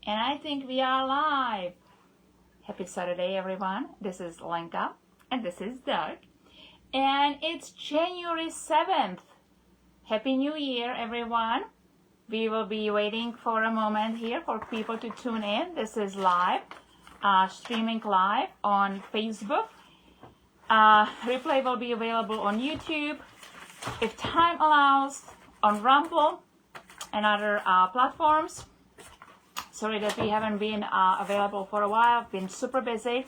And I think we are live. Happy Saturday, everyone. This is Lenka, and this is Doug. And it's January 7th. Happy New Year, everyone. We will be waiting for a moment here for people to tune in. This is live, streaming live on Facebook. Replay will be available on YouTube, if time allows, on Rumble and other platforms. Sorry that we haven't been available for a while. I've been super busy.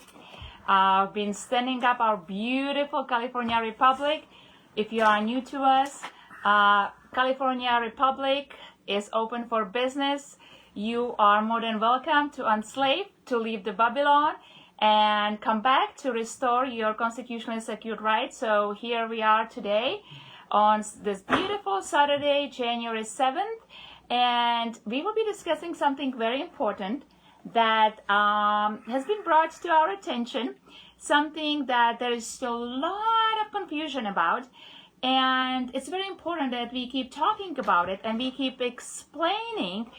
I've been standing up our beautiful California Republic. If you are new to us, California Republic is open for business. You are more than welcome to unslave, to leave the Babylon, and come back to restore your constitutionally secured rights. So here we are today on this beautiful Saturday, January 7th. And we will be discussing something very important that has been brought to our attention, something that there is still a lot of confusion about. And it's very important that we keep talking about it and we keep explaining,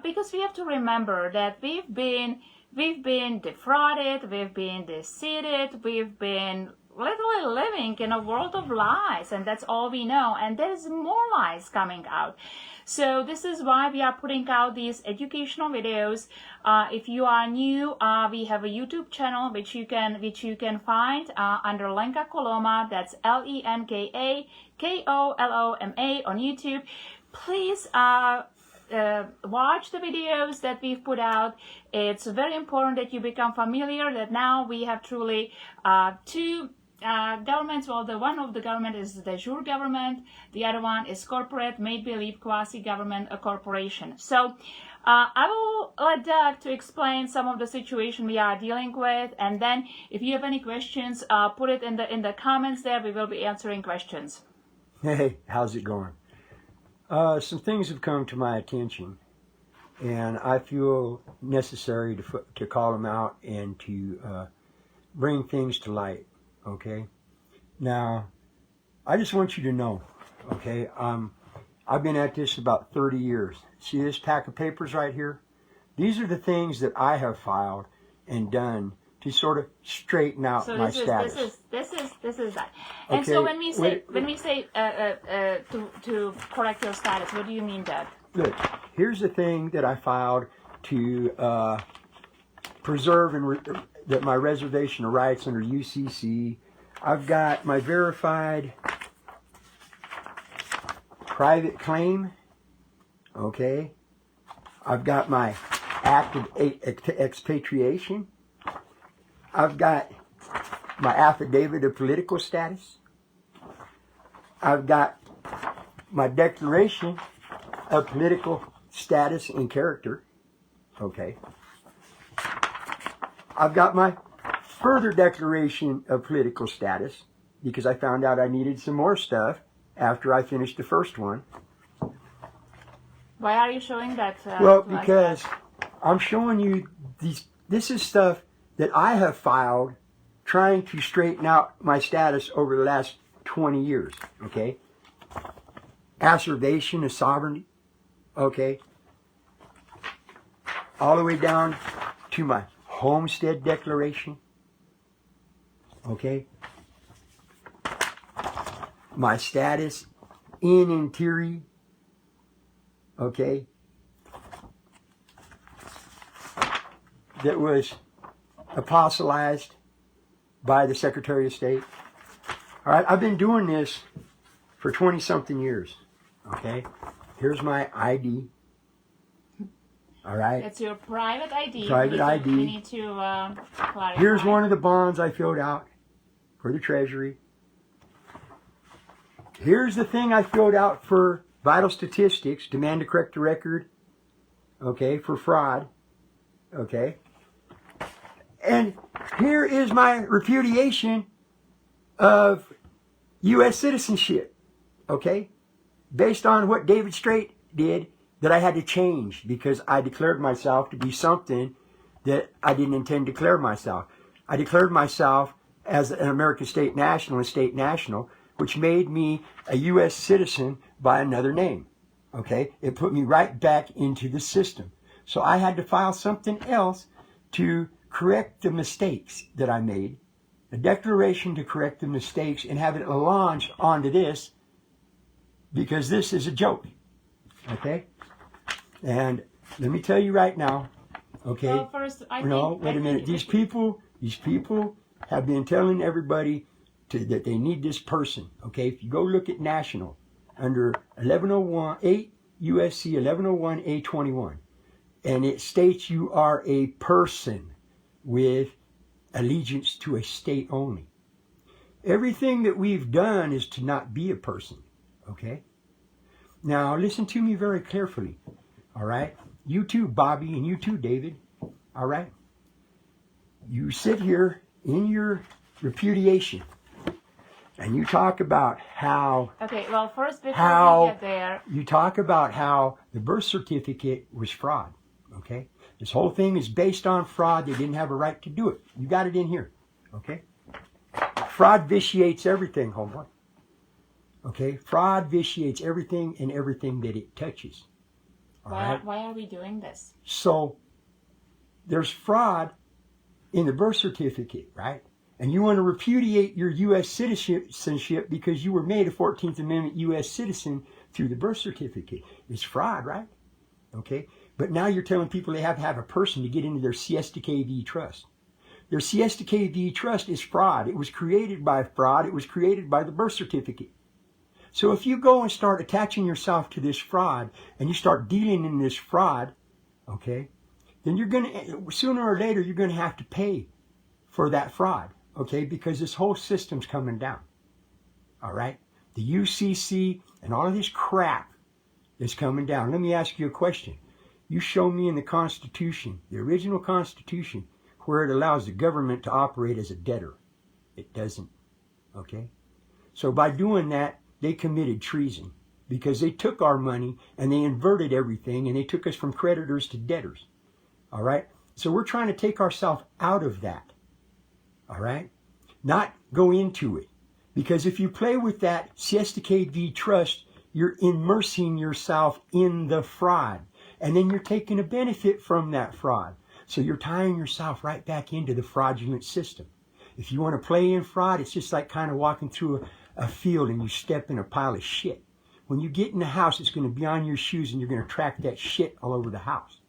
because we have to remember that we've been defrauded, we've been deceived, we've been literally living in a world of lies, and that's all we know. And there's more lies coming out. So this is why we are putting out these educational videos. If you are new, we have a YouTube channel which you can find under Lenka Koloma. That's LenkaKoloma on YouTube. Please watch the videos that we've put out. It's very important that you become familiar that now we have truly two governments. Well, the one of the government is the de jure government. The other one is corporate, make-believe, quasi-government, a corporation. So I will let Doug to explain some of the situation we are dealing with, and then if you have any questions, put it in the comments there. We will be answering questions. Hey, how's it going? Some things have come to my attention, and I feel necessary to call them out and to bring things to light. Okay, now I just want you to know, okay, I've been at this about 30 years. See this pack of papers right here? These are the things that I have filed and done to sort of straighten out my status. This is that. And okay, so when we say to correct your status, what do you mean, Doug? Good. Here's the thing that I filed to preserve and that my reservation of rights under UCC. I've got my verified private claim. Okay. I've got my act of expatriation. I've got my affidavit of political status. I've got my declaration of political status and character. Okay. I've got my further declaration of political status because I found out I needed some more stuff after I finished the first one. Why are you showing that? Well, because I'm showing you this is stuff that I have filed trying to straighten out my status over the last 20 years, okay? Assertion of sovereignty, okay? All the way down to my homestead declaration, okay? My status in interior, okay? That was apostolized by the Secretary of State. All right, I've been doing this for 20-something years, okay? Here's my ID. All right. It's your private ID. Private ID. We need to clarify. Here's one of the bonds I filled out for the Treasury. Here's the thing I filled out for vital statistics, demand to correct the record, okay, for fraud, okay. And here is my repudiation of U.S. citizenship, okay, based on what David Strait did that I had to change because I declared myself to be something that I didn't intend to declare myself. I declared myself as an American state national and state national, which made me a U.S. citizen by another name, okay? It put me right back into the system. So I had to file something else to correct the mistakes that I made, a declaration to correct the mistakes and have it launched onto this, because this is a joke. Okay? And let me tell you right now, okay? Well, first, Wait a minute. These people have been telling everybody that they need this person. Okay? If you go look at National under 1101, 8 USC 1101 A21, and it states you are a person with allegiance to a state only. Everything that we've done is to not be a person. Okay? Now, listen to me very carefully. All right? You too, Bobby, and you too, David. All right? You sit here in your repudiation, and you talk about how... Okay, well, first, before we get there... You talk about how the birth certificate was fraud. Okay? This whole thing is based on fraud. They didn't have a right to do it. You got it in here. Okay? Fraud vitiates everything, homeboy. Okay? Fraud vitiates everything and everything that it touches. All right? Why are we doing this? So, there's fraud in the birth certificate, right? And you want to repudiate your U.S. citizenship because you were made a 14th Amendment U.S. citizen through the birth certificate. It's fraud, right? Okay? But now you're telling people they have to have a person to get into their Siesta KV trust. Their Siesta KV trust is fraud. It was created by fraud. It was created by the birth certificate. So if you go and start attaching yourself to this fraud and you start dealing in this fraud, okay, then you're going to, sooner or later, you're going to have to pay for that fraud, okay, because this whole system's coming down, all right? The UCC and all of this crap is coming down. Let me ask you a question. You show me in the Constitution, the original Constitution, where it allows the government to operate as a debtor. It doesn't, okay? So by doing that, they committed treason because they took our money and they inverted everything and they took us from creditors to debtors. All right? So we're trying to take ourselves out of that. All right? Not go into it. Because if you play with that Siesta KV trust, you're immersing yourself in the fraud. And then you're taking a benefit from that fraud. So you're tying yourself right back into the fraudulent system. If you want to play in fraud, it's just like kind of walking through a field and you step in a pile of shit. When you get in the house, it's going to be on your shoes and you're going to track that shit all over the house.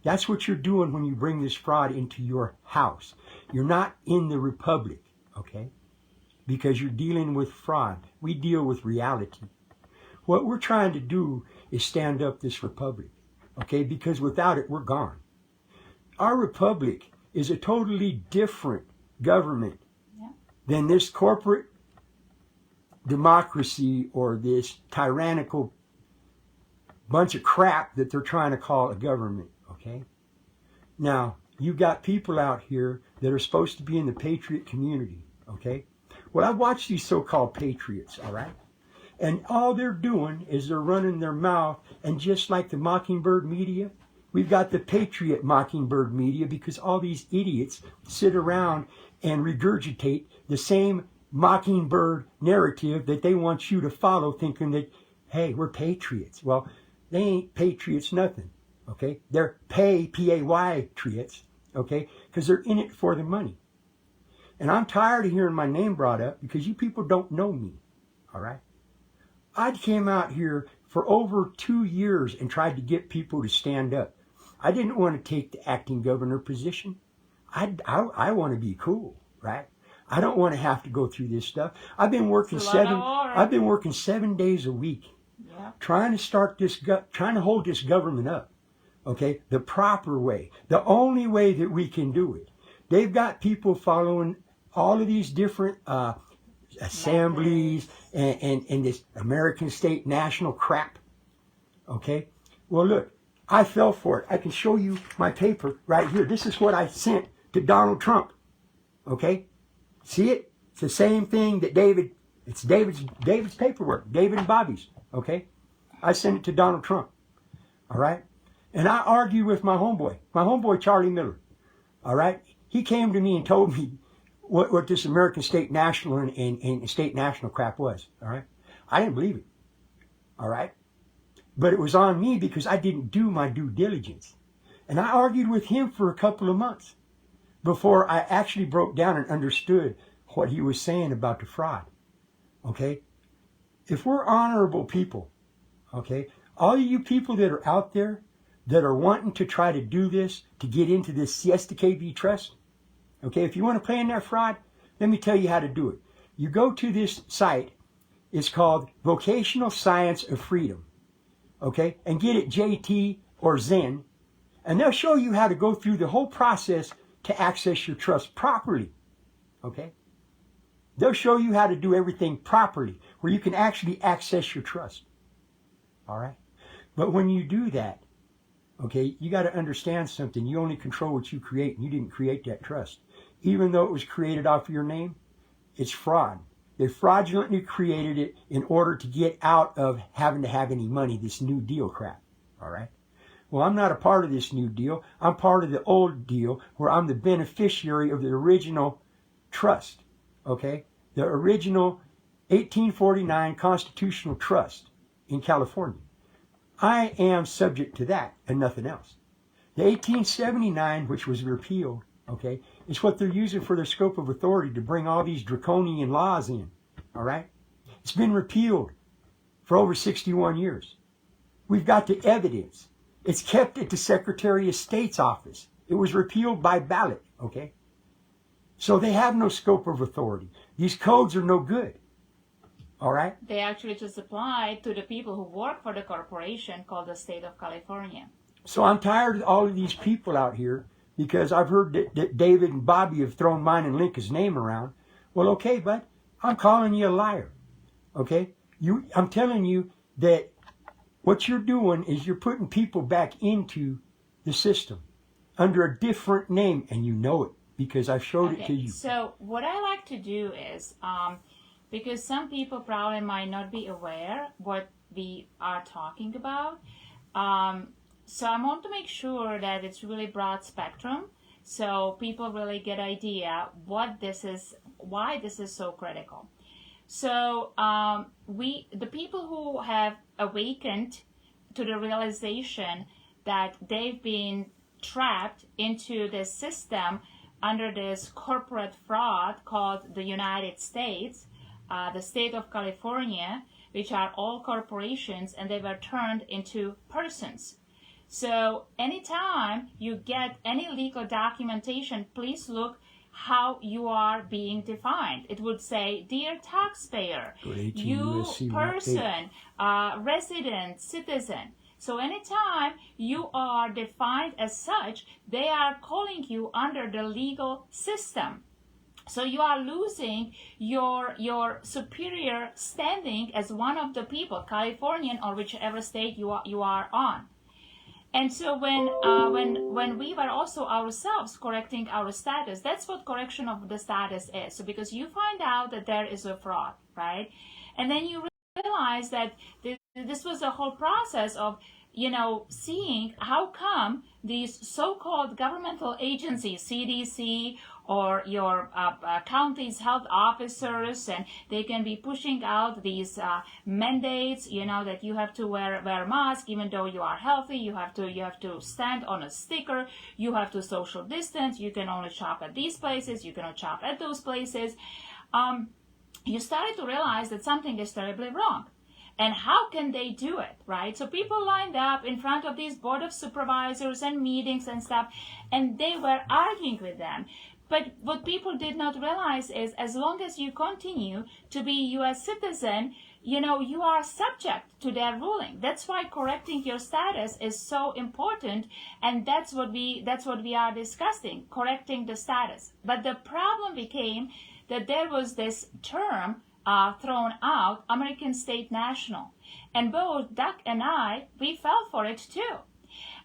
That's what you're doing when you bring this fraud into your house. You're not in the republic, okay? Because you're dealing with fraud. We deal with reality. What we're trying to do is stand up this republic, okay? Because without it, we're gone. Our republic is a totally different government than this corporate democracy or this tyrannical bunch of crap that they're trying to call a government, okay? Now, you got people out here that are supposed to be in the patriot community, okay? Well, I've watched these so-called patriots, all right? And all they're doing is they're running their mouth, and just like the Mockingbird media, we've got the patriot Mockingbird media because all these idiots sit around and regurgitate the same Mockingbird narrative that they want you to follow, thinking that, hey, we're patriots. Well, they ain't patriots nothing, okay? They're P-A-Y triots, okay? Because they're in it for the money. And I'm tired of hearing my name brought up because you people don't know me, all right? I came out here for over 2 years and tried to get people to stand up. I didn't want to take the acting governor position. I want to be cool, right? I don't want to have to go through this stuff. I've been working 7 days a week, trying to hold this government up, okay? The proper way, the only way that we can do it. They've got people following all of these different assemblies and this American state national crap, okay? Well, look, I fell for it. I can show you my paper right here. This is what I sent to Donald Trump, okay? See it? It's the same thing that it's David's paperwork, David and Bobby's, okay? I sent it to Donald Trump, all right? And I argued with my homeboy Charlie Miller, all right? He came to me and told me what this American state national and state national crap was, all right? I didn't believe it, all right? But it was on me because I didn't do my due diligence. And I argued with him for a couple of months before I actually broke down and understood what he was saying about the fraud. Okay? If we're honorable people, okay, all you people that are out there that are wanting to try to do this, to get into this Siesta KB trust, okay, if you want to play in that fraud, let me tell you how to do it. You go to this site, it's called Vocational Science of Freedom, okay, and get it JT or Zen, and they'll show you how to go through the whole process to access your trust properly, okay? They'll show you how to do everything properly, where you can actually access your trust, all right? But when you do that, okay, you got to understand something. You only control what you create, and you didn't create that trust. Even though it was created off of your name, it's fraud. They fraudulently created it in order to get out of having to have any money, this New Deal crap, all right? Well, I'm not a part of this New Deal. I'm part of the old deal where I'm the beneficiary of the original trust, okay? The original 1849 constitutional trust in California. I am subject to that and nothing else. The 1879, which was repealed, okay, is what they're using for their scope of authority to bring all these draconian laws in, all right? It's been repealed for over 61 years. We've got the evidence. It's kept at the Secretary of State's office. It was repealed by ballot, okay? So they have no scope of authority. These codes are no good, all right? They actually just apply to the people who work for the corporation called the state of California. So I'm tired of all of these people out here because I've heard that David and Bobby have thrown mine and Lincoln's name around. Well, okay, but I'm calling you a liar, okay? I'm telling you that what you're doing is you're putting people back into the system under a different name, and you know it because I showed it to you. So what I like to do is, because some people probably might not be aware what we are talking about, so I want to make sure that it's really broad spectrum, so people really get idea what this is, why this is so critical. So the people who have awakened to the realization that they've been trapped into this system under this corporate fraud called the United States, the state of California, which are all corporations, and they were turned into persons. So anytime you get any legal documentation, please look how you are being defined. It would say, dear taxpayer, you person, resident, citizen. So anytime you are defined as such, they are calling you under the legal system. So you are losing your superior standing as one of the people, Californian or whichever state you are on. And so when we were also ourselves correcting our status, that's what correction of the status is. So because you find out that there is a fraud, right? And then you realize that this was a whole process of, seeing how come these so-called governmental agencies, CDC or your county's health officers, and they can be pushing out these mandates, that you have to wear mask even though you are healthy. You have to stand on a sticker. You have to social distance. You can only shop at these places. You cannot shop at those places. You started to realize that something is terribly wrong. And how can they do it, right? So people lined up in front of these board of supervisors and meetings and stuff, and they were arguing with them. But what people did not realize is as long as you continue to be U.S. citizen, you are subject to their ruling. That's why correcting your status is so important, and that's what we are discussing, correcting the status. But the problem became that there was this term thrown out, American State National. And both Doug and I, we fell for it too.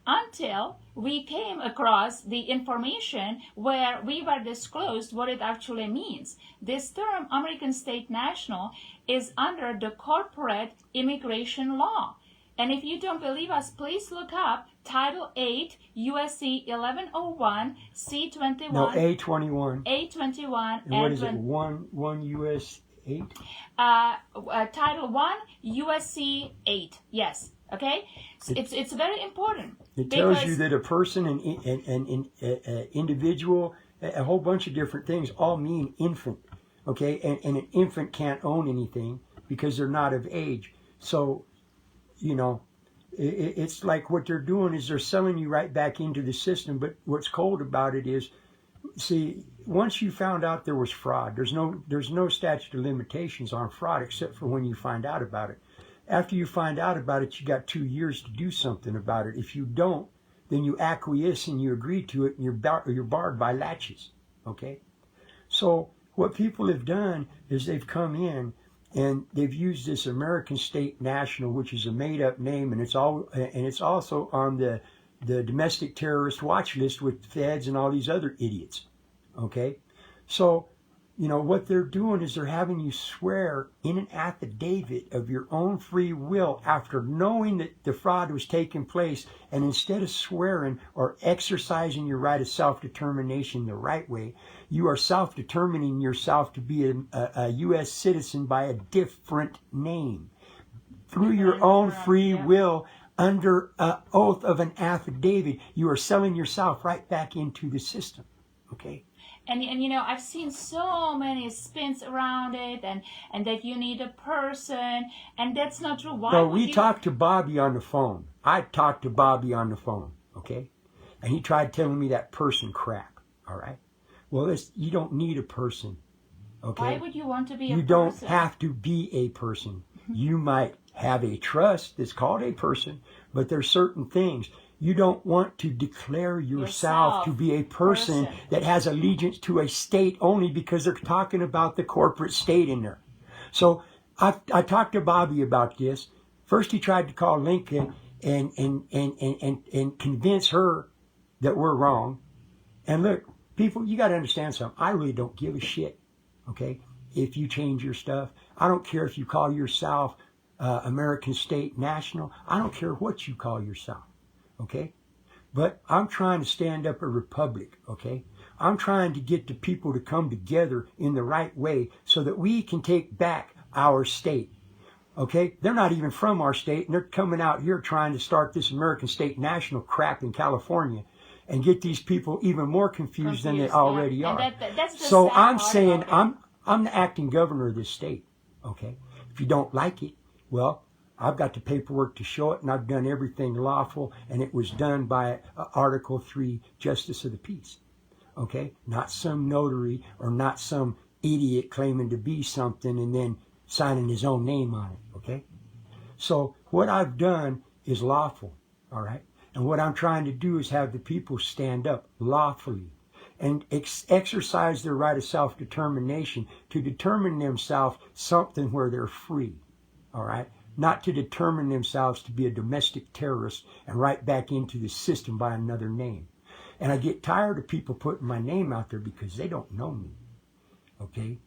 Until we came across the information where we were disclosed what it actually means. This term, American State National, is under the corporate immigration law. And if you don't believe us, please look up Title 8, USC 1101, C21. No, A21. A21. And what is it, 1 US 8? Title 1, USC 8, yes. Okay, so it's very important. It tells you that a person, an individual, a whole bunch of different things all mean infant. Okay, and an infant can't own anything because they're not of age. So, you know, it's like what they're doing is they're selling you right back into the system. But what's cold about it is, see, once you found out there was fraud, there's no statute of limitations on fraud except for when you find out about it. After you find out about it, you got 2 years to do something about it. If you don't, then you acquiesce and you agree to it, and you're barred by latches. Okay, so what people have done is they've come in and they've used this American State National, which is a made-up name, and it's also on the domestic terrorist watch list with feds and all these other idiots. Okay, so you know what they're doing is they're having you swear in an affidavit of your own free will after knowing that the fraud was taking place, and instead of swearing or exercising your right of self-determination the right way, you are self-determining yourself to be a U.S. citizen by a different name through your own free will. Under oath of an affidavit, you are selling yourself right back into the system. Okay. And you know, I've seen so many spins around it, and that you need a person, and that's not true. Why? No, we talked to Bobby on the phone. I talked to Bobby on the phone, okay? And he tried telling me that person crap, all right? Well, you don't need a person, okay? Why would you want to be a person? You don't have to be a person. You might have a trust that's called a person, but there's certain things. You don't want to declare yourself to be a person that has allegiance to a state only because they're talking about the corporate state in there. So I talked to Bobby about this. First, he tried to call Lincoln and convince her that we're wrong. And look, people, you got to understand something. I really don't give a shit, okay, if you change your stuff. I don't care if you call yourself American State National. I don't care what you call yourself. Okay, but I'm trying to stand up a republic. Okay, I'm trying to get the people to come together in the right way so that we can take back our state. Okay, they're not even from our state, and they're coming out here trying to start this American State National crap in California and get these people even more confused than they already are. So I'm saying I'm the acting governor of this state. Okay, if you don't like it, well, I've got the paperwork to show it, and I've done everything lawful, and it was done by Article 3 Justice of the Peace. Okay? Not some notary or not some idiot claiming to be something and then signing his own name on it. Okay? So what I've done is lawful. All right? And what I'm trying to do is have the people stand up lawfully and exercise their right of self-determination to determine themselves something where they're free. All right? Not to determine themselves to be a domestic terrorist and right back into the system by another name. And I get tired of people putting my name out there because they don't know me. Okay?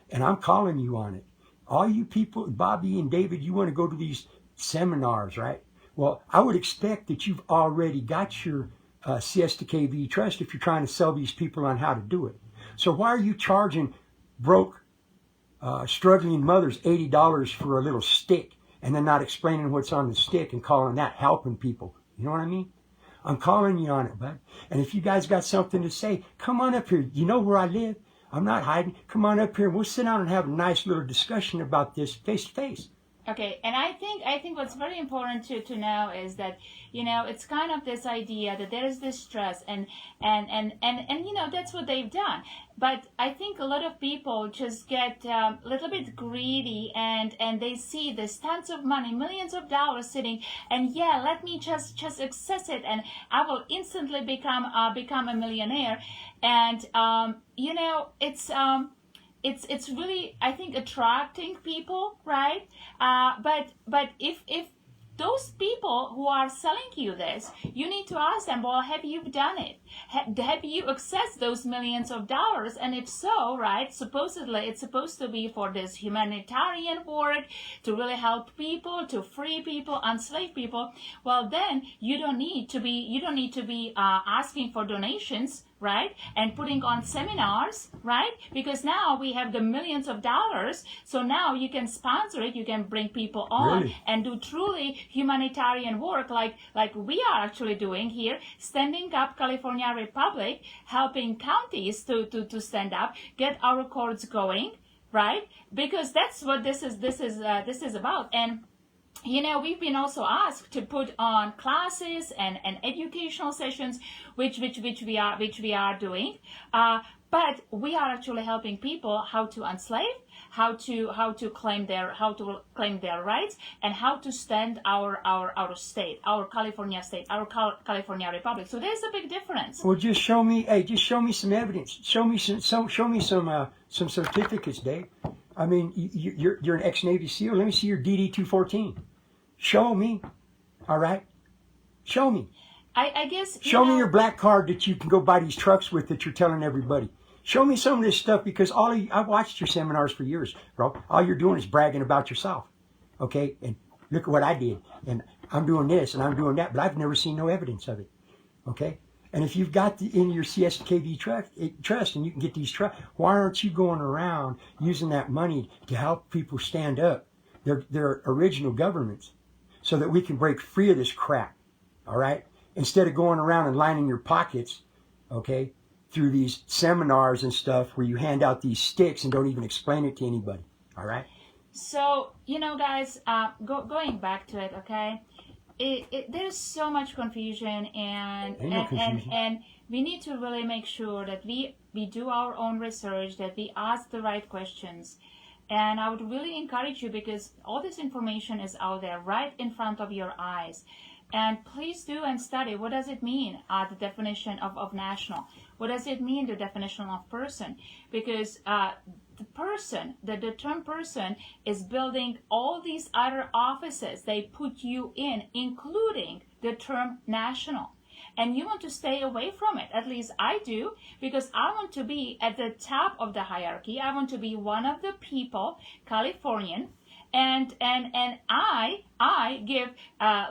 And I'm calling you on it. All you people, Bobby and David, you want to go to these seminars, right? Well, I would expect that you've already got your CS2KV trust if you're trying to sell these people on how to do it. So why are you charging broke, struggling mothers $80 for a little stick and then not explaining what's on the stick and calling that helping people? You know what I mean? I'm calling you on it, bud. And if you guys got something to say, come on up here. You know where I live. I'm not hiding. Come on up here and we'll sit down and have a nice little discussion about this face to face. Okay, and I think what's very important to know is that, you know, it's kind of this idea that there is this stress and you know, that's what they've done. But I think a lot of people just get a little bit greedy and they see this tons of money, millions of dollars sitting, and yeah, let me just access it and I will instantly become a millionaire. And you know, it's really, I think, attracting people, right? But if those people who are selling you this, you need to ask them, well, have you done it? Have you accessed those millions of dollars? And if so, right, supposedly it's supposed to be for this humanitarian work, to really help people, to free people, enslave people. Well, then you don't need to be asking for donations, right, and putting on seminars, right, because now we have the millions of dollars, so now you can sponsor it, you can bring people on Really? and do truly humanitarian work like we are actually doing here, standing up California Republic, helping counties to stand up, get our courts going, right, because that's what this is about. And you know, we've been also asked to put on classes and educational sessions, which we are doing. But we are actually helping people how to enslave, how to claim their rights, and how to stand our state, our California state, our California Republic. So there's a big difference. Well, just show me some evidence. Show me some certificates, Dave. I mean, you're an ex-Navy SEAL. Let me see your DD-214. Show me. All right? Show me. I guess... Show me your black card that you can go buy these trucks with that you're telling everybody. Show me some of this stuff, because I've watched your seminars for years, bro. All you're doing is bragging about yourself. Okay? And look at what I did. And I'm doing this and I'm doing that, but I've never seen no evidence of it. Okay? And if you've got in your CSKV trust and you can get these trucks, why aren't you going around using that money to help people stand up their original governments so that we can break free of this crap, all right? Instead of going around and lining your pockets, okay, through these seminars and stuff where you hand out these sticks and don't even explain it to anybody, all right? So, you know, guys, going back to it, okay? There's so much confusion, and we need to really make sure that we do our own research, that we ask the right questions. And I would really encourage you, because all this information is out there right in front of your eyes. And please do and study. What does it mean, the definition of national? What does it mean, the definition of person? Because the term person is building all these other offices they put you in, including the term national. And you want to stay away from it. At least I do, because I want to be at the top of the hierarchy. I want to be one of the people, Californian, and I give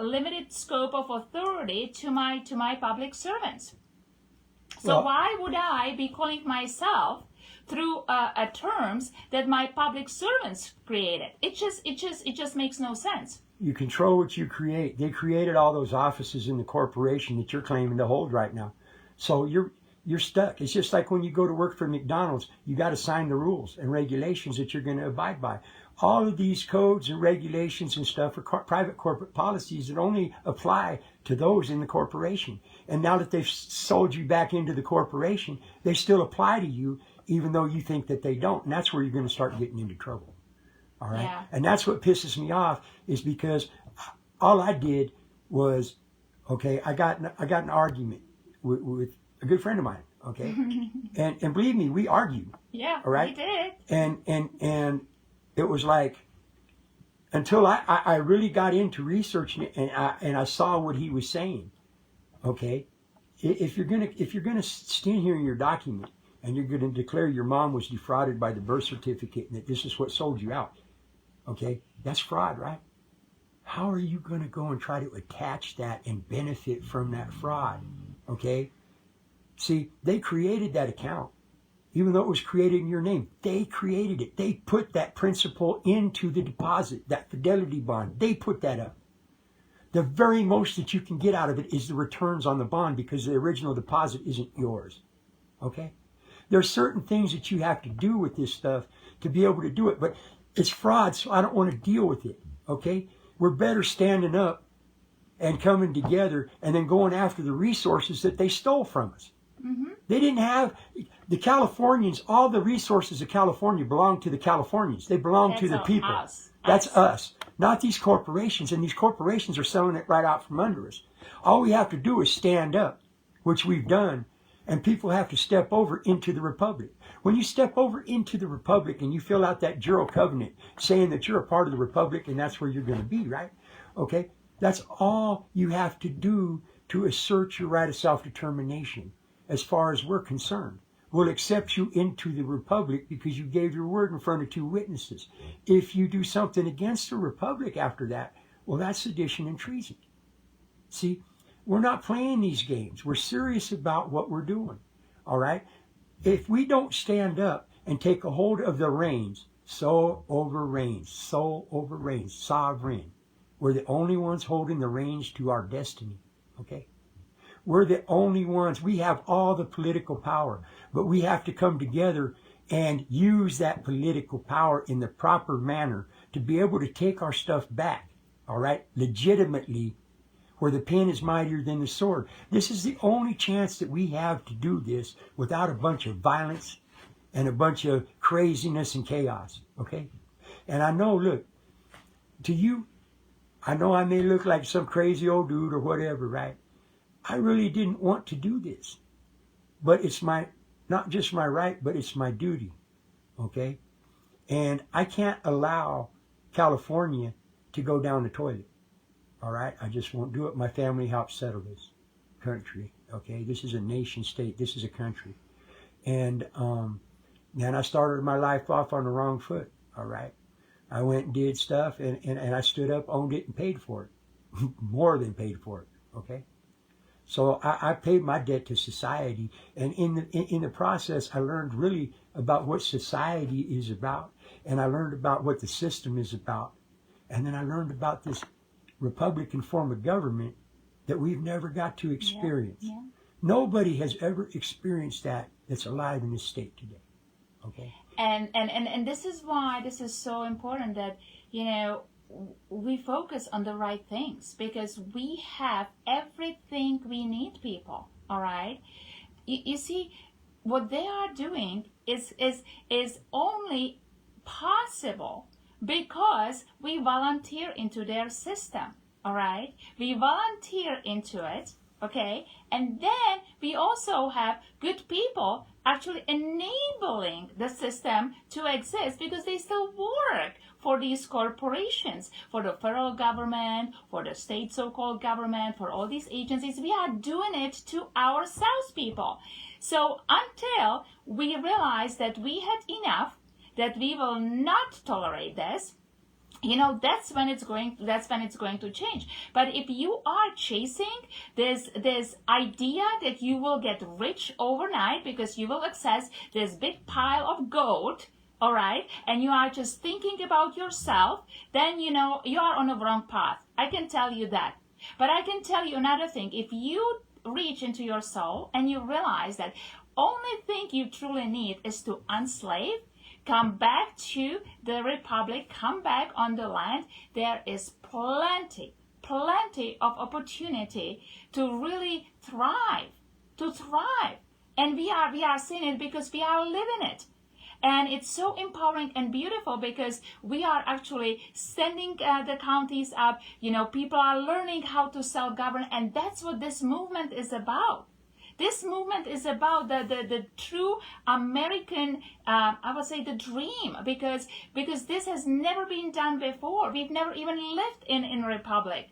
limited scope of authority to my public servants. So why would I be calling myself through terms that my public servants created? It just makes no sense. You control what you create. They created all those offices in the corporation that you're claiming to hold right now. So you're stuck. It's just like when you go to work for McDonald's, you got to sign the rules and regulations that you're going to abide by. All of these codes and regulations and stuff are private corporate policies that only apply to those in the corporation. And now that they've sold you back into the corporation, they still apply to you, even though you think that they don't. And that's where you're going to start getting into trouble. All right. Yeah. And that's what pisses me off, is because all I did was, okay, I got an argument with a good friend of mine. Okay. and believe me, we argued. Yeah. All right. We did. And it was like, until I really got into researching it and I saw what he was saying. Okay. If you're gonna stand here in your document and you're gonna declare your mom was defrauded by the birth certificate and that this is what sold you out, okay, that's fraud, right? How are you going to go and try to attach that and benefit from that fraud? Okay? See, they created that account. Even though it was created in your name, they created it. They put that principal into the deposit, that fidelity bond. They put that up. The very most that you can get out of it is the returns on the bond, because the original deposit isn't yours. Okay? There are certain things that you have to do with this stuff to be able to do it, but it's fraud, so I don't want to deal with it, okay? We're better standing up and coming together and then going after the resources that they stole from us. Mm-hmm. They didn't have, the Californians, all the resources of California belong to the Californians. They belong to the people. That's us, not these corporations, and these corporations are selling it right out from under us. All we have to do is stand up, which we've done, and people have to step over into the Republic. When you step over into the Republic and you fill out that Juro Covenant saying that you're a part of the Republic and that's where you're going to be, right? Okay? That's all you have to do to assert your right of self-determination. as far as we're concerned. We'll accept you into the republic because you gave your word in front of 2 witnesses. If you do something against the republic after that, well, that's sedition and treason. See, we're not playing these games. We're serious about what we're doing. All right? If we don't stand up and take a hold of the reins, soul over reins, sovereign. We're the only ones holding the reins to our destiny. Okay? We're the only ones. We have all the political power, but we have to come together and use that political power in the proper manner to be able to take our stuff back, all right, legitimately, where the pen is mightier than the sword. This is the only chance that we have to do this without a bunch of violence and a bunch of craziness and chaos, okay? And I know, look, to you, I know I may look like some crazy old dude or whatever, right? I really didn't want to do this. But it's not just my right, but it's my duty, okay? And I can't allow California to go down the toilet, all right? I just won't do it. My family helped settle this country, okay? This is a nation state. This is a country. And then I started my life off on the wrong foot, all right? I went and did stuff, and I stood up, owned it, and paid for it. More than paid for it, okay? So I paid my debt to society, and in the process, I learned really about what society is about, and I learned about what the system is about, and then I learned about this Republican form of government that we've never got to experience. Yeah. Nobody has ever experienced that that's alive in this state today. Okay. And this is why this is so important that, you know, we focus on the right things, because we have everything we need, people. All right. You see, what they are doing is only possible because we volunteer into their system. All right. We volunteer into it. Okay. And then we also have good people actually enabling the system to exist, because they still work for these corporations, for the federal government, for the state so-called government, for all these agencies. We are doing it to ourselves, people. So until we realize that we had enough, that we will not tolerate this, you know, that's when it's going to change. But if you are chasing this idea that you will get rich overnight because you will access this big pile of gold, all right, and you are just thinking about yourself, then, you know, you are on the wrong path. I can tell you that. But I can tell you another thing. If you reach into your soul and you realize that only thing you truly need is to unslave, come back to the republic, come back on the land, there is plenty of opportunity to really thrive, And we are seeing it because we are living it. And it's so empowering and beautiful because we are actually sending the counties up. You know, people are learning how to self-govern, and that's what this movement is about. This movement is about the true American, I would say, the dream, because this has never been done before. We've never even lived in a republic.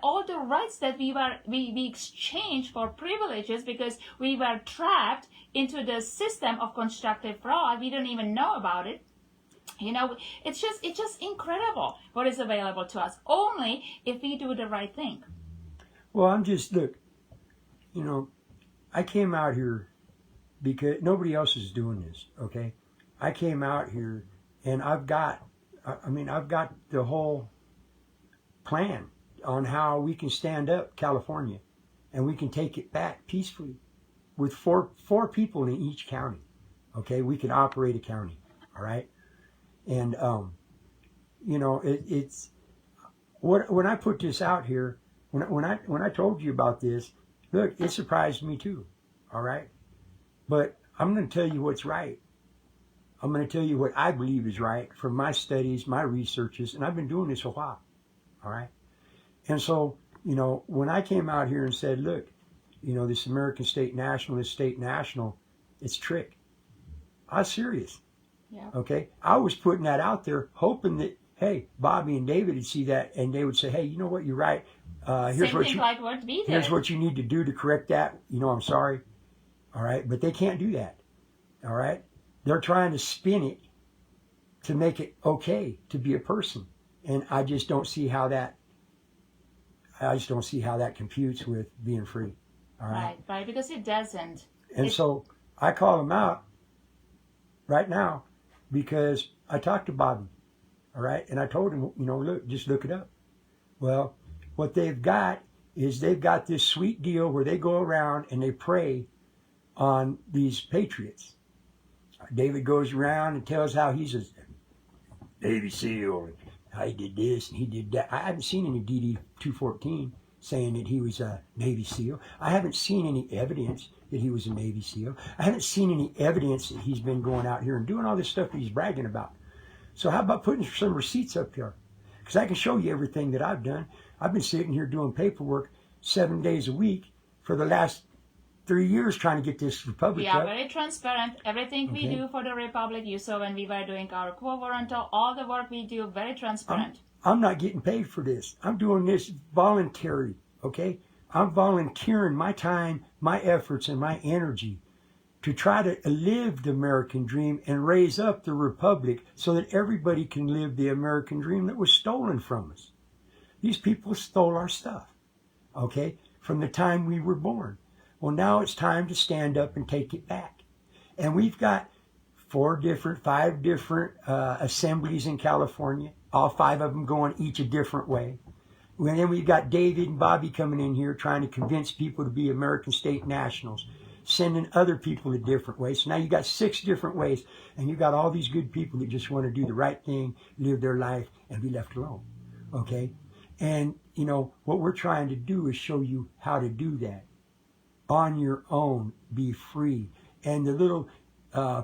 All the rights that we exchanged for privileges because we were trapped into the system of constructive fraud. We don't even know about it. You know, it's just incredible what is available to us, only if we do the right thing. Well, look, you know, I came out here because nobody else is doing this, okay? I came out here and I've got the whole plan on how we can stand up California and we can take it back peacefully with four people in each county, okay? We can operate a county, all right? And, you know, it's when I put this out here, when I told you about this, look, it surprised me too, all right? But I'm going to tell you what's right. I'm going to tell you what I believe is right from my studies, my researches, and I've been doing this a while, all right? And so, you know, when I came out here and said, look, you know, this American state national, it's trick. I was serious, yeah. Okay? I was putting that out there hoping that, hey, Bobby and David would see that and they would say, hey, you know what, you're right. Here's what you need to do to correct that. You know, I'm sorry. All right, but they can't do that. All right, they're trying to spin it to make it okay to be a person, and I just don't see how that. I just don't see how that computes with being free. All right, right, because it doesn't. And so I call them out right now because I talked to Bobby. All right, and I told him, look, just look it up. Well, what they've got is they've got this sweet deal where they go around and they prey on these patriots. David goes around and tells how he's a Navy SEAL, and how he did this and he did that. I haven't seen any DD-214 saying that he was a Navy SEAL. I haven't seen any evidence that he was a Navy SEAL. I haven't seen any evidence that he's been going out here and doing all this stuff that he's bragging about. So how about putting some receipts up there? Because I can show you everything that I've done. I've been sitting here doing paperwork 7 days a week for the last 3 years trying to get this republic We are up. very transparent. Everything we do for the republic, you saw when we were doing our quo warranto, all the work we do, very transparent. I'm not getting paid for this. I'm doing this voluntary, okay? I'm volunteering my time, my efforts, and my energy to try to live the American dream and raise up the republic so that everybody can live the American dream that was stolen from us. These people stole our stuff, okay, from the time we were born. Well, now it's time to stand up and take it back. And we've got 5 different assemblies in California, all 5 of them going each a different way. And then we've got David and Bobby coming in here trying to convince people to be American state nationals, sending other people a different way. So now you got 6 different ways, and you got all these good people that just want to do the right thing, live their life, and be left alone, okay? And, what we're trying to do is show you how to do that on your own, be free, and the little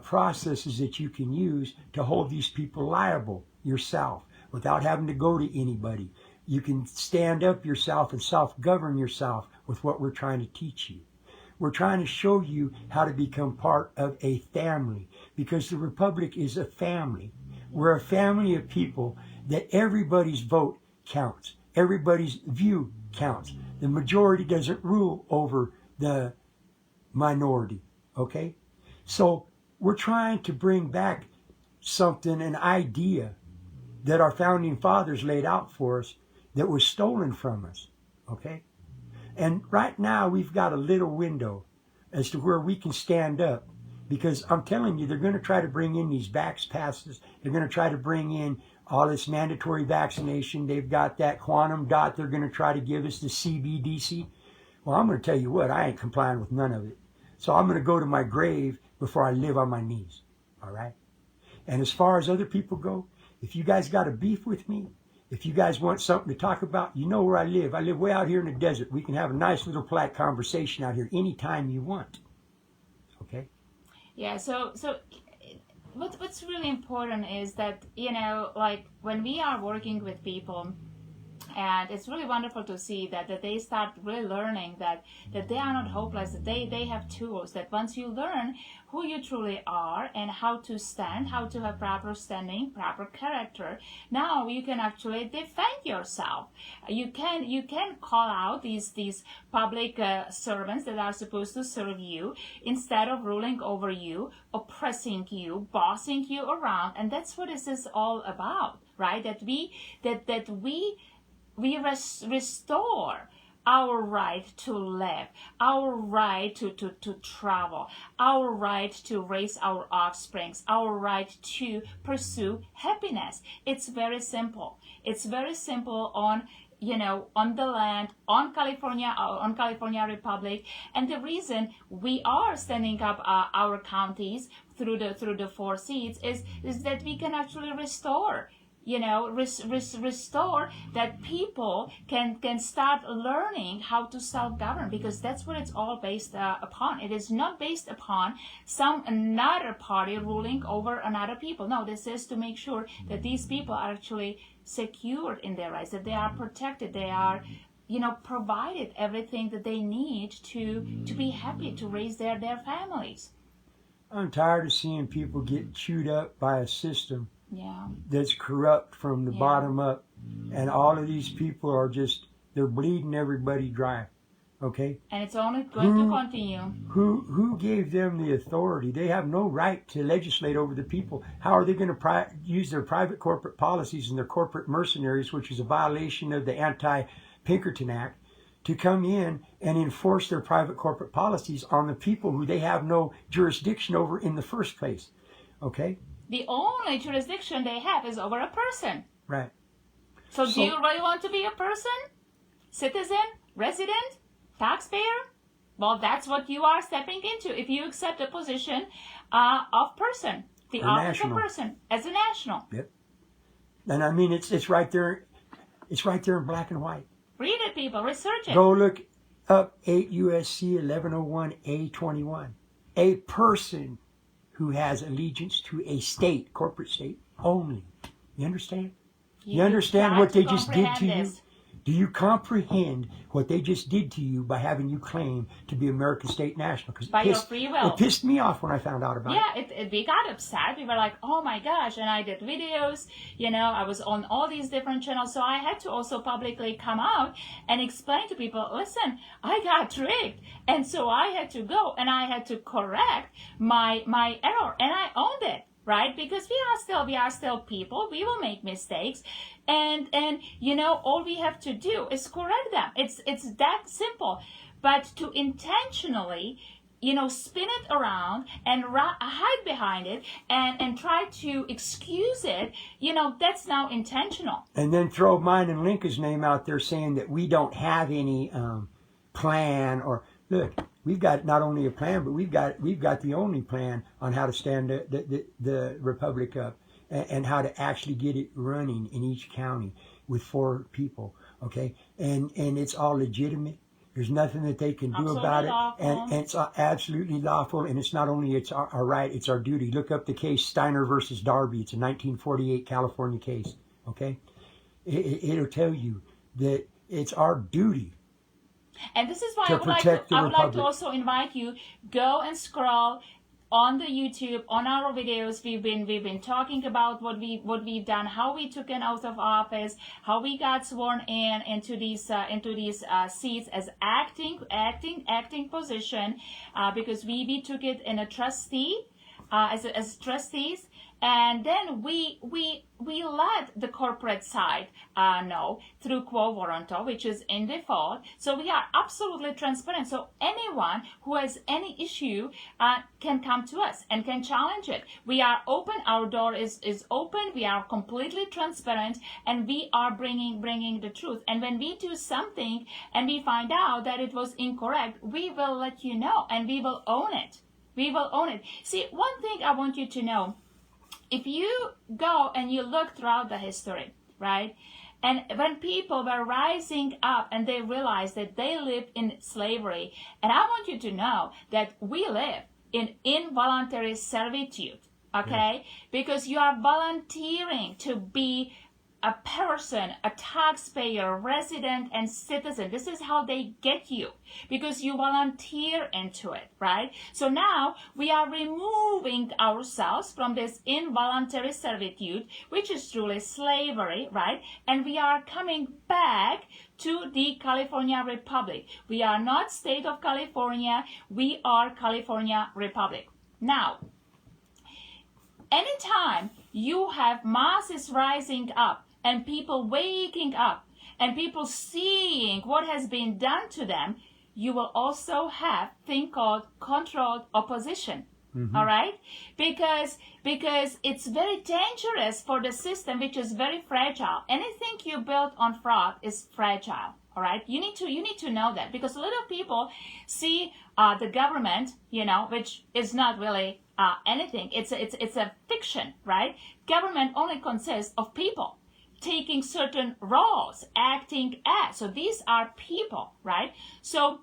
processes that you can use to hold these people liable yourself without having to go to anybody. You can stand up yourself and self-govern yourself with what we're trying to teach you. We're trying to show you how to become part of a family, because the Republic is a family. We're a family of people that everybody's vote counts. Everybody's view counts. The majority doesn't rule over the minority, okay? So we're trying to bring back something, an idea that our founding fathers laid out for us that was stolen from us, okay? And right now we've got a little window as to where we can stand up, because I'm telling you, they're going to try to bring in these vax passes. They're going to try to bring in all this mandatory vaccination. They've got that quantum dot they're going to try to give us, the CBDC. Well, I'm going to tell you what, I ain't complying with none of it. So I'm going to go to my grave before I live on my knees, all right? And as far as other people go, if you guys got a beef with me, if you guys want something to talk about, you know where I live. I live way out here in the desert. We can have a nice little polite conversation out here anytime you want. Okay? Yeah, so what's really important is that, like when we are working with people, and it's really wonderful to see that they start really learning that they are not hopeless, that they have tools, that once you learn who you truly are and how to stand, how to have proper standing, proper character, now you can actually defend yourself. You can call out these public servants that are supposed to serve you instead of ruling over you, oppressing you, bossing you around. And that's what this is all about, right? That we restore our right to live, our right to travel, our right to raise our offsprings, our right to pursue happiness. It's very simple. It's very simple on the land, on California Republic. And the reason we are standing up our counties through the 4 seats is that we can actually restore restore that people can start learning how to self-govern, because that's what it's all based upon. It is not based upon another party ruling over another people. No, this is to make sure that these people are actually secured in their rights, that they are protected, they are provided everything that they need to be happy, to raise their families. I'm tired of seeing people get chewed up by a system that's corrupt from the bottom up, and all of these people are they're bleeding everybody dry. Okay? And it's only going to continue. Who gave them the authority? They have no right to legislate over the people. How are they going to use their private corporate policies and their corporate mercenaries, which is a violation of the Anti-Pinkerton Act, to come in and enforce their private corporate policies on the people who they have no jurisdiction over in the first place? Okay? The only jurisdiction they have is over a person. Right. So do you really want to be a person? Citizen? Resident? Taxpayer? Well, that's what you are stepping into if you accept a position of person, the office of person, as a national. Yep. And I mean, it's right there. It's right there in black and white. Read it, people. Research it. Go look up 8 U.S.C. 1101A21. A person who has allegiance to a state, corporate state, only. You understand? You understand what they just did to you? Do you comprehend what they just did to you by having you claim to be American state national? By your free will. It pissed me off when I found out about it. Yeah, we got upset. We were like, oh my gosh. And I did videos. You know, I was on all these different channels. So I had to also publicly come out and explain to people, listen, I got tricked. And so I had to go and I had to correct my error. And I owned it. Right? Because we are still people. We will make mistakes. And you know, all we have to do is correct them. It's that simple. But to intentionally, you know, spin it around and hide behind it and try to excuse it, you know, that's now intentional. And then throw mine and Lincoln's name out there saying that we don't have any plan or look. We've got not only a plan, but we've got the only plan on how to stand the republic up and how to actually get it running in each county with 4 people. Okay, and it's all legitimate. There's nothing that they can do about it, and it's absolutely lawful. And it's not only it's our right, it's our duty. Look up the case Steiner versus Darby. It's a 1948 California case. Okay, it'll tell you that it's our duty. And this is why I would like to also invite you, go and scroll on the YouTube, on our videos. We've been talking about what we've done, how we took an oath of office, how we got sworn into these seats as acting position, because we took it in a trustee, as trustees. And then we let the corporate side know through quo warranto, which is in default. So we are absolutely transparent. So anyone who has any issue can come to us and can challenge it. We are open. Our door is open. We are completely transparent, and we are bringing the truth. And when we do something and we find out that it was incorrect, we will let you know, and we will own it. We will own it. See, one thing I want you to know. If you go and you look throughout the history, right, and when people were rising up and they realized that they lived in slavery, and I want you to know that we live in involuntary servitude, okay, because you are volunteering to be a person, a taxpayer, resident, and citizen. This is how they get you, because you volunteer into it, right? So now we are removing ourselves from this involuntary servitude, which is truly slavery, right? And we are coming back to the California Republic. We are not state of California. We are California Republic. Now, anytime you have masses rising up, and people waking up, and people seeing what has been done to them, you will also have thing called controlled opposition. Mm-hmm. All right? Because it's very dangerous for the system, which is very fragile. Anything you build on fraud is fragile. All right? You need to know that, because a lot of people see the government, you know, which is not really anything. It's a fiction, right? Government only consists of people taking certain roles, acting as. So these are people, right? So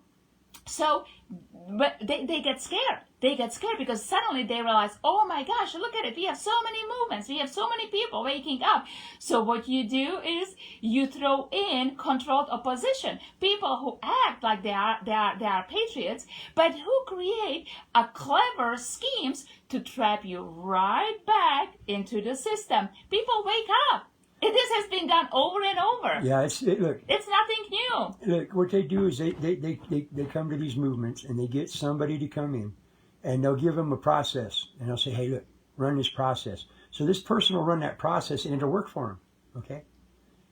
but they get scared. They get scared because suddenly they realize, oh my gosh, look at it. We have so many movements. We have so many people waking up. So what you do is you throw in controlled opposition. People who act like they are patriots, but who create a clever schemes to trap you right back into the system. People wake up. This has been done over and over. Yeah, look. It's nothing new. Look, what they do is they come to these movements and they get somebody to come in, and they'll give them a process, and they'll say, hey, look, run this process. So this person will run that process, and it'll work for them, okay?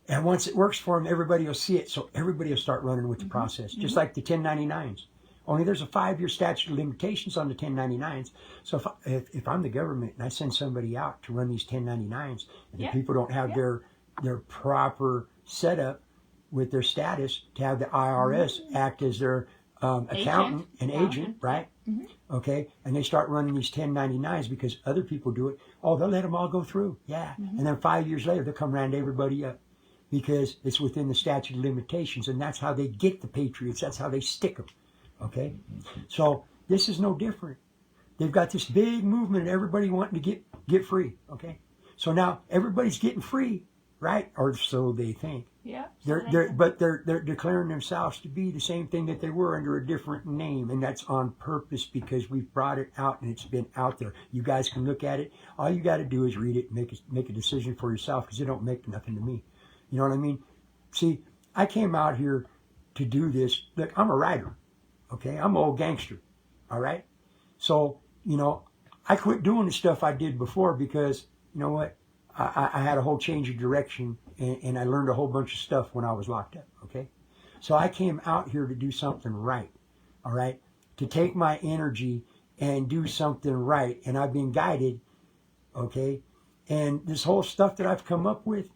And once it works for them, everybody will see it, so everybody will start running with the process, just like the 1099s. Only there's a 5-year statute of limitations on the 1099s. So if I'm the government and I send somebody out to run these 1099s, and the people don't have their proper setup with their status to have the IRS act as their accountant and agent, right? Okay, and they start running these 1099s because other people do it. Oh, they'll let them all go through, and then 5 years later they'll come round everybody up because it's within the statute of limitations, and that's how they get the patriots. That's how they stick them. Okay, so this is no different. They've got this big movement, and everybody wanting to get free. Okay, so now everybody's getting free, right? Or so they think. Yeah. They're declaring themselves to be the same thing that they were under a different name, and that's on purpose because we've brought it out and it's been out there. You guys can look at it. All you got to do is read it, and make a decision for yourself because it don't make nothing to me. You know what I mean? See, I came out here to do this. Look, I'm a writer. Okay, I'm an old gangster. All right, so I quit doing the stuff I did before because you know what? I had a whole change of direction, and I learned a whole bunch of stuff when I was locked up, okay? So I came out here to do something right, all right? To take my energy and do something right, and I've been guided, okay? And this whole stuff that I've come up with,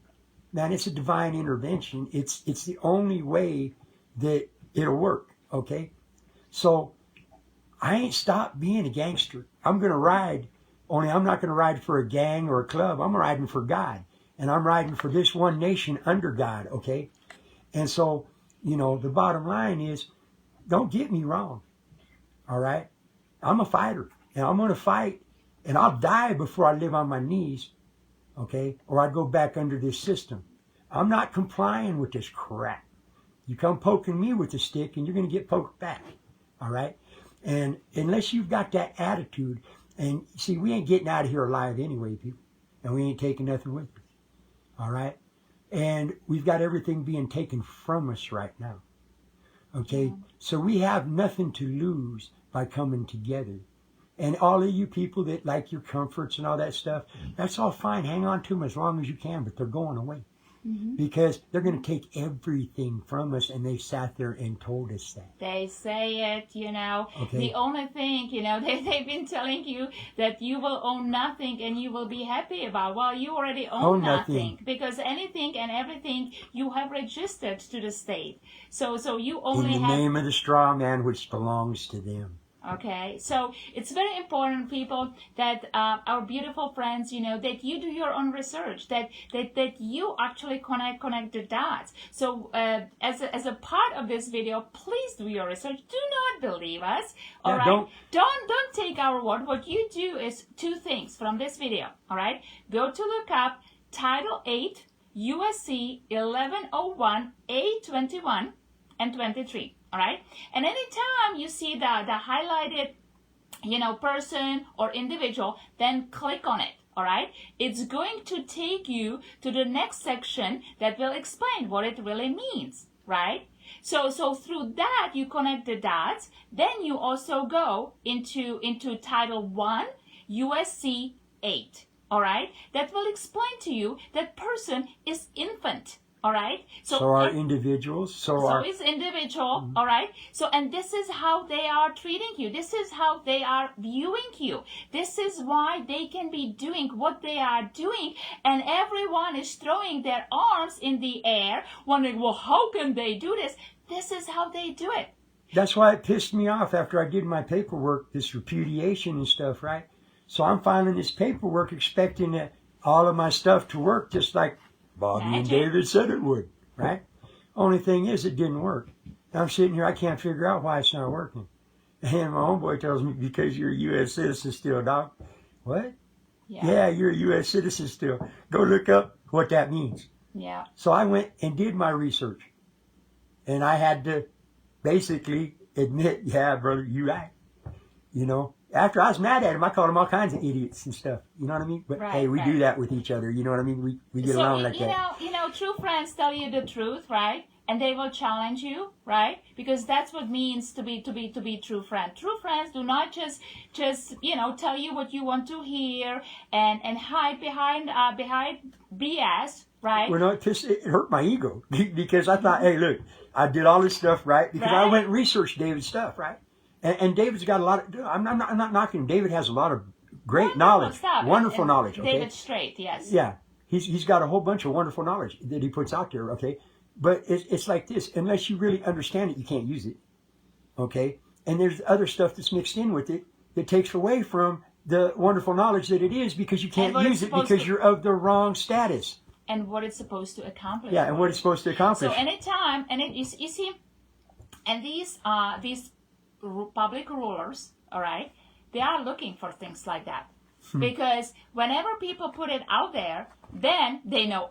man, it's a divine intervention. It's the only way that it'll work, okay? So I ain't stopped being a gangster. I'm going to ride. Only I'm not going to ride for a gang or a club. I'm riding for God. And I'm riding for this one nation under God, okay? And so, the bottom line is, don't get me wrong, all right? I'm a fighter, and I'm going to fight, and I'll die before I live on my knees, okay? Or I go back under this system. I'm not complying with this crap. You come poking me with a stick, and you're going to get poked back, all right? And unless you've got that attitude. And see, we ain't getting out of here alive anyway, people. And we ain't taking nothing with us. All right? And we've got everything being taken from us right now. Okay? So we have nothing to lose by coming together. And all of you people that like your comforts and all that stuff, that's all fine. Hang on to them as long as you can, but they're going away. Because they're going to take everything from us, and they sat there and told us that. They say it, Okay. The only thing, they've been telling you that you will own nothing and you will be happy about. Well, you already own nothing. Because anything and everything you have registered to the state. So you only have... In the name of the straw man, which belongs to them. Okay, so it's very important, people, that our beautiful friends, that you do your own research, that you actually connect the dots. So as a part of this video, please do your research. Do not believe us. All right. Don't take our word. What you do is 2 things from this video. All right. Go to look up Title 8 USC 1101 A21 and 23. All right. And anytime you see the highlighted, person or individual, then click on it. All right. It's going to take you to the next section that will explain what it really means. Right. So through that, you connect the dots. Then you also go into Title 1 USC 8. All right. That will explain to you that person is infant. All right. So are individuals. So is individual. All right. So, and this is how they are treating you. This is how they are viewing you. This is why they can be doing what they are doing. And everyone is throwing their arms in the air, wondering, well, how can they do this? This is how they do it. That's why it pissed me off after I did my paperwork, this repudiation and stuff, right? So I'm filing this paperwork expecting that all of my stuff to work just like Bobby and David said it would, right? Only thing is, it didn't work. I'm sitting here, I can't figure out why it's not working. And my homeboy tells me, because you're a U.S. citizen still, Doc. What? Yeah, you're a U.S. citizen still. Go look up what that means. Yeah. So I went and did my research. And I had to basically admit, yeah, brother, you're right. after I was mad at him, I called him all kinds of idiots and stuff. You know what I mean? But Right, hey, we right. do that with each other. You know what I mean? We get along like that. True friends tell you the truth, right? And they will challenge you, right? Because that's what it means to be true friend. True friends do not just tell you what you want to hear and hide behind BS, right? Well, no, it hurt my ego because I thought, hey, look, I did all this stuff right because I Right. went and researched David's stuff, right? And David's got a lot of. I'm not knocking him. David has a lot of great knowledge, stuff. wonderful And knowledge. Okay? David Straight, yes. Yeah, he's got a whole bunch of wonderful knowledge that he puts out there. Okay, but it's like this: unless you really understand it, you can't use it. Okay, and there's other stuff that's mixed in with it that takes away from the wonderful knowledge that it is because you can't use it because you're of the wrong status. And what it's supposed to accomplish. Yeah, and what it's supposed to accomplish. So anytime, you see, and these public rulers, all right, they are looking for things like that. Because whenever people put it out there, then they know,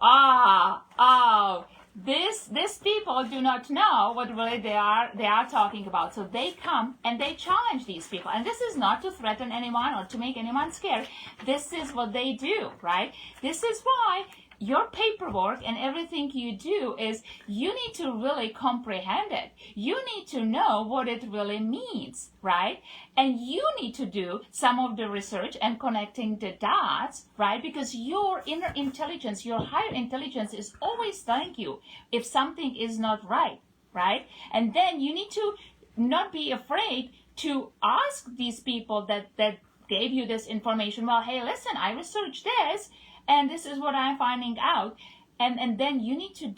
these people do not know what really they are talking about. So they come and they challenge these people. And this is not to threaten anyone or to make anyone scared. This is what they do, right? This is why your paperwork and everything you do is you need to really comprehend it. You need to know what it really means, right? And you need to do some of the research and connecting the dots, right? Because your inner intelligence, your higher intelligence is always telling you if something is not right, right? And then you need to not be afraid to ask these people that gave you this information. Well, hey, listen, I researched this. And this is what I'm finding out. And then you need to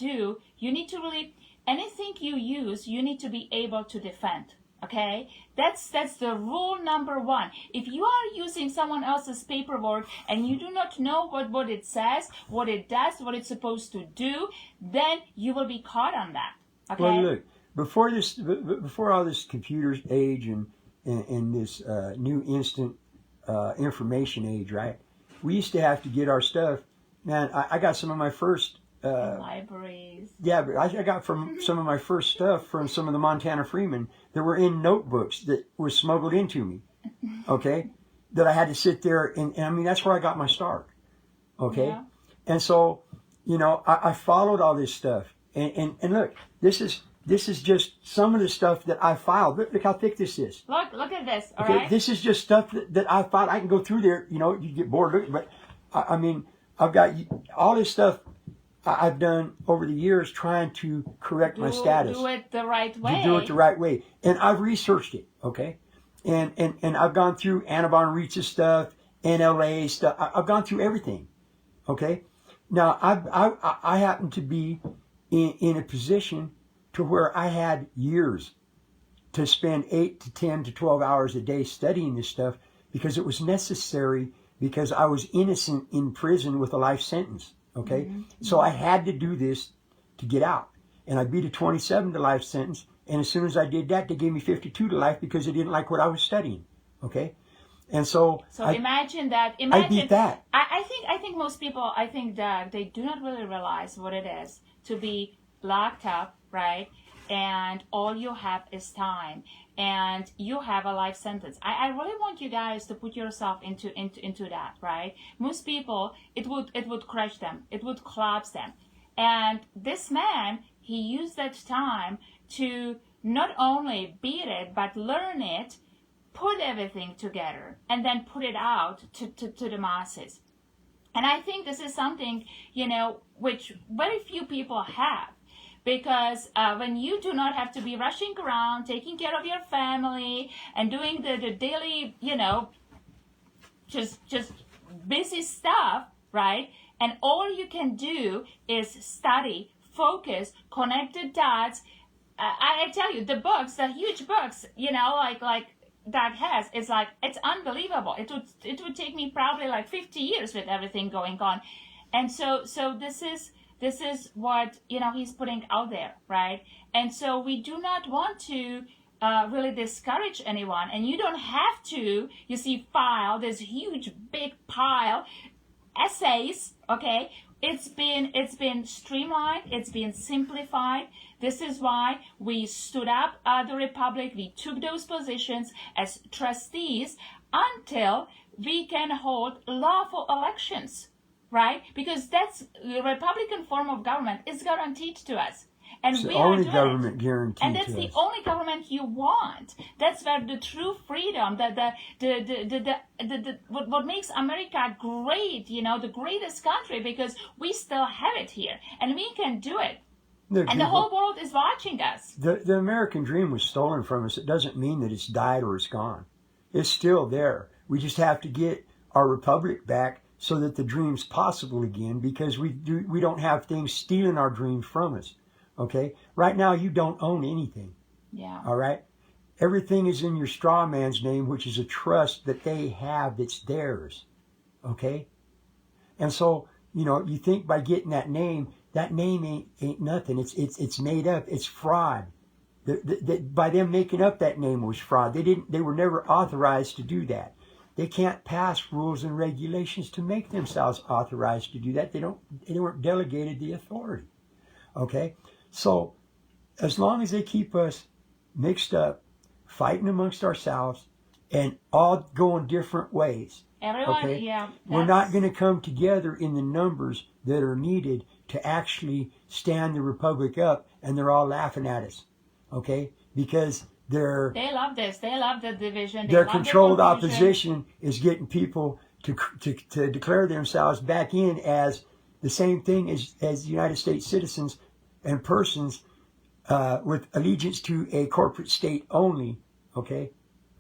really, anything you use, you need to be able to defend. Okay? That's the rule number one. If you are using someone else's paperwork and you do not know what it says, what it does, what it's supposed to do, then you will be caught on that. Okay? Well, look, before all this computer age and this new instant information age, right? We used to have to get our stuff. Man, I got some of my first libraries. Yeah, but I got from some of my first stuff from some of the Montana Freemen that were in notebooks that were smuggled into me. Okay, that I had to sit there and I mean that's where I got my start. Okay, Yeah. and so I followed all this stuff and look, this is just some of the stuff that I filed. Look how thick this is. Look at this, all Okay, right? this is just stuff that I filed. I can go through there, you get bored looking, but I mean, I've got all this stuff I've done over the years trying to correct my status. Do it the right way. To do it the right way. And I've researched it, okay? And I've gone through Annabon Reach's stuff, NLA stuff. I've gone through everything, okay? Now, I happen to be in a position to where I had years to spend 8 to 10 to 12 hours a day studying this stuff because it was necessary because I was innocent in prison with a life sentence, okay? Mm-hmm. So I had to do this to get out. And I beat a 27 to life sentence. And as soon as I did that, they gave me 52 to life because they didn't like what I was studying, okay? And so imagine that. I beat that. I think most people, that they do not really realize what it is to be locked up, right? And all you have is time, and you have a life sentence. I really want you guys to put yourself into that, right? Most people, it would crush them, it would collapse them. And this man, he used that time to not only beat it, but learn it, put everything together, and then put it out to the masses. And I think this is something, which very few people have. Because when you do not have to be rushing around, taking care of your family, and doing the daily, just busy stuff, right? And all you can do is study, focus, connect the dots. I tell you, the books, the huge books, like that has, it's unbelievable. It would take me probably like 50 years with everything going on. And so this is what, he's putting out there, right? And so we do not want to really discourage anyone. And you don't have to, file this huge, big pile essays, okay? It's been streamlined. It's been simplified. This is why we stood up the republic. We took those positions as trustees until we can hold lawful elections, right? Because that's the Republican form of government is guaranteed to us. And It's we the are only doing government it. guaranteed And that's to the us. only government you want. That's where the true freedom, what makes America great, you know, the greatest country, because we still have it here and we can do it. Look, And the whole world is watching us. the American dream was stolen from us. It doesn't mean that it's died or it's gone. It's still there. We just have to get our republic back so that the dream's possible again, because we don't have things stealing our dreams from us. Okay? Right now, you don't own anything. Yeah. All right? Everything is in your straw man's name, which is a trust that they have that's theirs. Okay? And so, you know, you think by getting that name ain't nothing. It's made up. It's fraud. By them making up that name was fraud. They were never authorized to do that. They can't pass rules and regulations to make themselves authorized to do that. They weren't delegated the authority. Okay? So, as long as they keep us mixed up, fighting amongst ourselves, and all going different ways, Everyone, okay, yeah. we're not going to come together in the numbers that are needed to actually stand the republic up, and they're all laughing at us, okay? Because They love this. They love the division. They their love controlled the confusion. opposition is getting people to declare themselves back in as the same thing as United States citizens and persons with allegiance to a corporate state only, okay?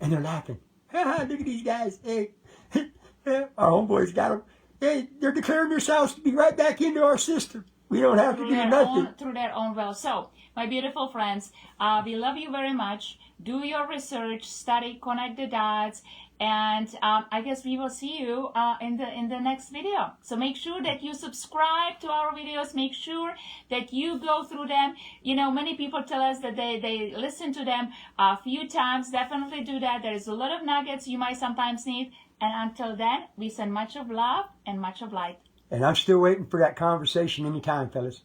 And they're laughing. Look at these guys. Hey, our homeboys got them. Hey, they're declaring themselves to be right back into our system. We don't have to do nothing. Through their own will. So, my beautiful friends, we love you very much. Do your research, study, connect the dots, and I guess we will see you in the next video. So make sure that you subscribe to our videos. Make sure that you go through them. You know, many people tell us that they listen to them a few times. Definitely do that. There's a lot of nuggets you might sometimes need. And until then, we send much of love and much of light. And I'm still waiting for that conversation anytime, fellas.